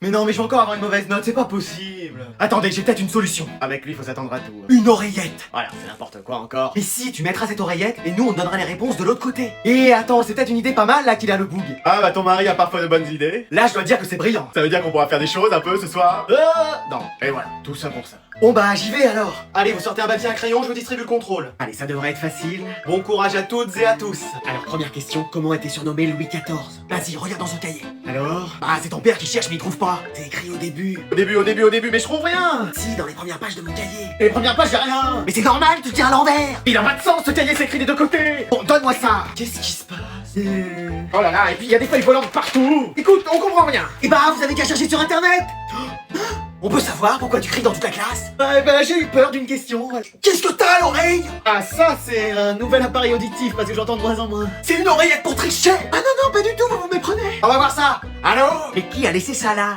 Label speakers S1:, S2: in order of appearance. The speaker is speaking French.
S1: Mais non, mais je vais encore avoir une mauvaise note, c'est pas possible. Attendez, j'ai peut-être une solution. Avec lui, faut s'attendre à tout. Une oreillette. Voilà, c'est n'importe quoi encore. Et si tu mettras cette oreillette, et nous on te donnera les réponses de l'autre côté. Et attends, c'est peut-être une idée pas mal là qu'il a le boug.
S2: Ah bah ton mari a parfois de bonnes idées.
S1: Là, je dois dire que c'est brillant.
S2: Ça veut dire qu'on pourra faire des choses un peu ce soir.
S1: Non.
S2: Et voilà, tout ça pour ça.
S1: Bon bah, j'y vais alors. Allez, vous sortez un papier et un crayon, je vous distribue le contrôle. Allez, ça devrait être facile. Bon courage à toutes et à tous. Alors, première question, comment était surnommé Louis XIV? Vas-y, regarde dans son cahier. Alors? Ah, c'est ton père qui cherche mais il trouve pas. C'est écrit au début.
S2: Au début, mais je trouve rien.
S1: Si, dans les premières pages de mon cahier.
S2: Et les premières pages, j'ai rien.
S1: Mais c'est normal, tu tiens à l'envers.
S2: Il a pas de sens, ce cahier s'écrit des deux côtés.
S1: Bon, donne-moi ça. Qu'est-ce qui se passe?
S2: Oh là là, et puis il y a des feuilles volantes partout. Écoute, on comprend rien.
S1: Eh bah, vous avez qu'à chercher sur internet. On peut savoir pourquoi tu cries dans toute la classe? Eh ben, j'ai eu peur d'une question. Qu'est-ce que t'as à l'oreille?
S2: Ah ça, c'est un nouvel appareil auditif parce que j'entends de moins en moins.
S1: C'est une oreillette pour tricher. Ah non, non, pas du tout, vous vous méprenez. On va voir ça. Allô? Mais qui a laissé ça là?